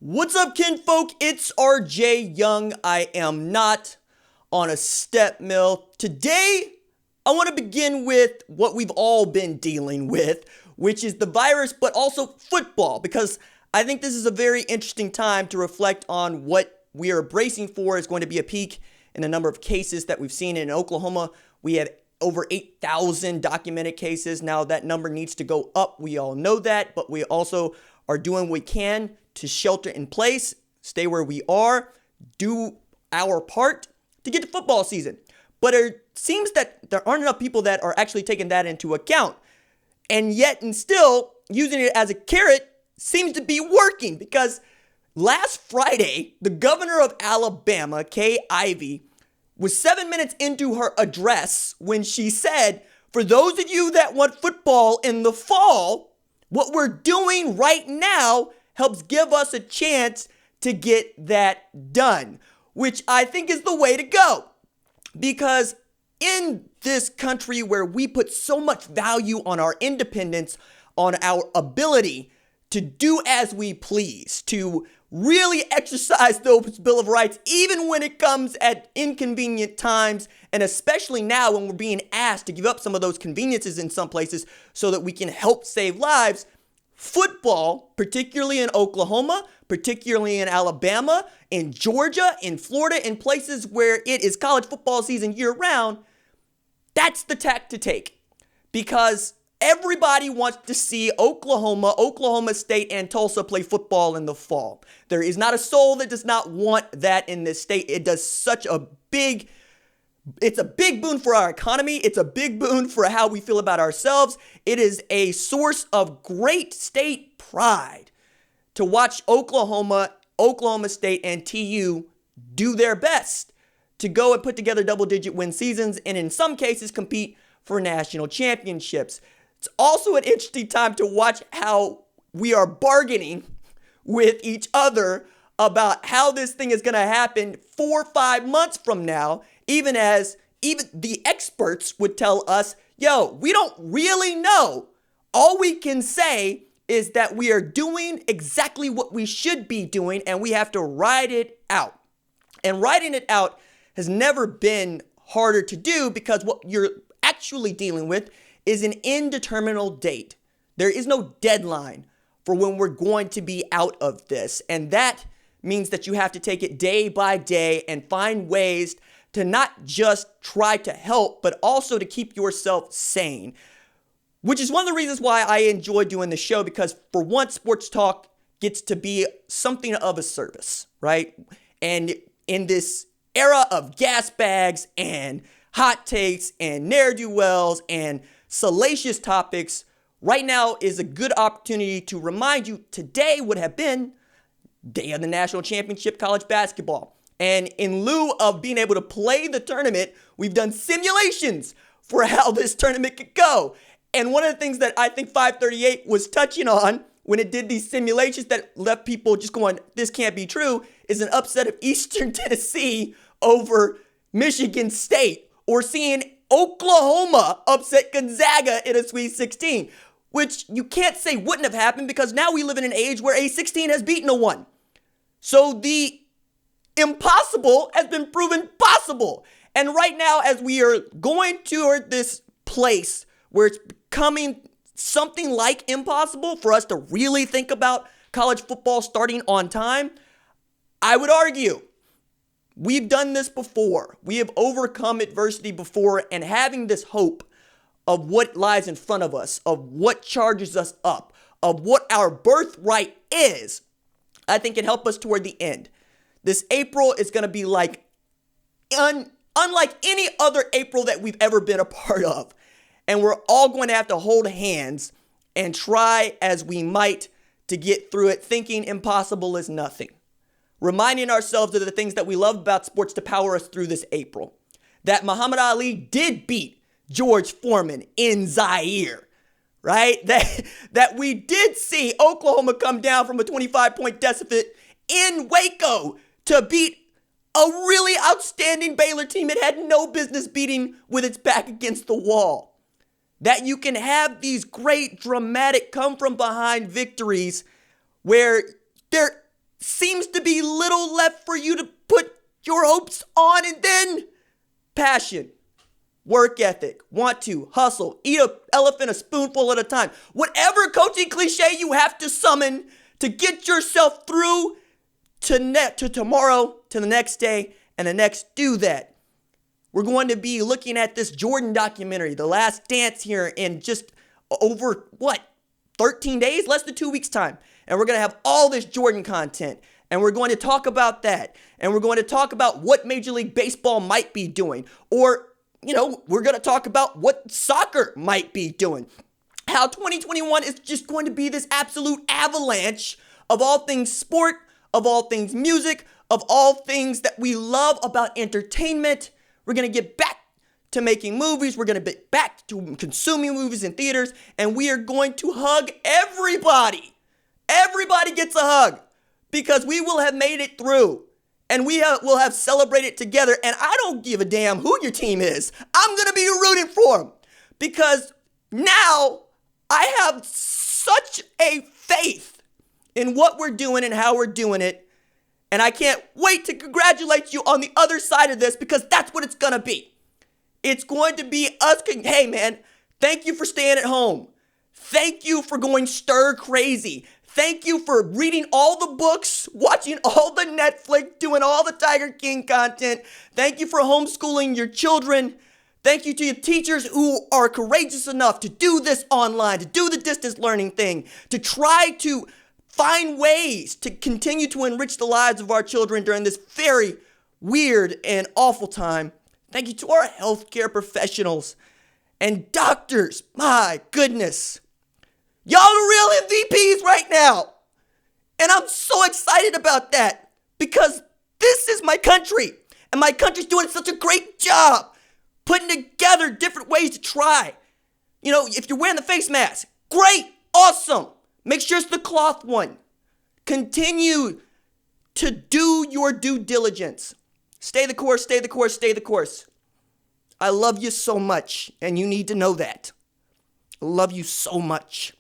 What's up, kinfolk? It's RJ Young. I am not on a step mill. Today, I want to begin with what we've all been dealing with, which is the virus, but also football, because I think this is a very interesting time to reflect on what we are bracing for is going to be a peak in the number of cases that we've seen in Oklahoma. We have over 8,000 documented cases. Now that number needs to go up. We all know that, but we also are doing what we can to shelter in place, stay where we are, do our part to get to football season. But it seems that there aren't enough people that are actually taking that into account. And yet, and still, using it as a carrot seems to be working, because last Friday, the governor of Alabama, Kay Ivey, was 7 minutes into her address when she said, for those of you that want football in the fall, what we're doing right now helps give us a chance to get that done, which I think is the way to go. Because in this country where we put so much value on our independence, on our ability to do as we please, to really exercise those Bill of Rights, even when it comes at inconvenient times, and especially now when we're being asked to give up some of those conveniences in some places so that we can help save lives. Football, particularly in Oklahoma, particularly in Alabama, in Georgia, in Florida, in places where it is college football season year-round, that's the tack to take, because everybody wants to see Oklahoma State, and Tulsa play football in the fall. There is not a soul that does not want that in this state. It does it's a big boon for our economy. It's a big boon for how we feel about ourselves. It is a source of great state pride to watch Oklahoma State, and TU do their best to go and put together double-digit win seasons, and in some cases compete for national championships. It's also an interesting time to watch how we are bargaining with each other about how this thing is going to happen 4 or 5 months from now, even the experts would tell us, yo, we don't really know. All we can say is that we are doing exactly what we should be doing, and we have to ride it out. And riding it out has never been harder to do, because what you're actually dealing with is an indeterminate date. There is no deadline for when we're going to be out of this. And that means that you have to take it day by day and find ways to not just try to help, but also to keep yourself sane. Which is one of the reasons why I enjoy doing the show, because for once, sports talk gets to be something of a service, right? And in this era of gas bags and hot takes and ne'er-do-wells and salacious topics, right now is a good opportunity to remind you today would have been day of the national championship college basketball. And in lieu of being able to play the tournament, we've done simulations for how this tournament could go. And one of the things that I think 538 was touching on when it did these simulations that left people just going, this can't be true, is an upset of Eastern Tennessee over Michigan State, or seeing Oklahoma upset Gonzaga in a Sweet 16, which you can't say wouldn't have happened, because now we live in an age where a 16 has beaten a 1. So the impossible has been proven possible. And right now, as we are going toward this place where it's becoming something like impossible for us to really think about college football starting on time, I would argue we've done this before. We have overcome adversity before, and having this hope of what lies in front of us, of what charges us up, of what our birthright is, I think can help us toward the end. This April is going to be like unlike any other April that we've ever been a part of. And we're all going to have to hold hands and try as we might to get through it, thinking impossible is nothing. Reminding ourselves of the things that we love about sports to power us through this April. That Muhammad Ali did beat George Foreman in Zaire, right? That we did see Oklahoma come down from a 25-point deficit in Waco to beat a really outstanding Baylor team it had no business beating with its back against the wall. That you can have these great, dramatic, come-from-behind victories where they're seems to be little left for you to put your hopes on. And then passion, work ethic, want to, hustle, eat an elephant a spoonful at a time. Whatever coaching cliche you have to summon to get yourself through to tomorrow, to the next day, and the next, do that. We're going to be looking at this Jordan documentary, The Last Dance, here in just over, 13 days? Less than 2 weeks' time. And we're going to have all this Jordan content. And we're going to talk about that. And we're going to talk about what Major League Baseball might be doing. Or, we're going to talk about what soccer might be doing. How 2021 is just going to be this absolute avalanche of all things sport, of all things music, of all things that we love about entertainment. We're going to get back to making movies. We're going to get back to consuming movies in theaters. And we are going to hug everybody. Everybody gets a hug because we will have made it through. And we will have celebrated together. And I don't give a damn who your team is. I'm going to be rooting for them. Because now I have such a faith in what we're doing and how we're doing it. And I can't wait to congratulate you on the other side of this, because that's what it's going to be. It's going to be us. Hey, man, thank you for staying at home. Thank you for going stir crazy. Thank you for reading all the books, watching all the Netflix, doing all the Tiger King content. Thank you for homeschooling your children. Thank you to your teachers who are courageous enough to do this online, to do the distance learning thing, to try to find ways to continue to enrich the lives of our children during this very weird and awful time. Thank you to our healthcare professionals and doctors. My goodness. Y'all are real MVPs right now. And I'm so excited about that, because this is my country. And my country's doing such a great job putting together different ways to try. If you're wearing the face mask, great, awesome. Make sure it's the cloth one. Continue to do your due diligence. Stay the course, stay the course, stay the course. I love you so much, and you need to know that. I love you so much.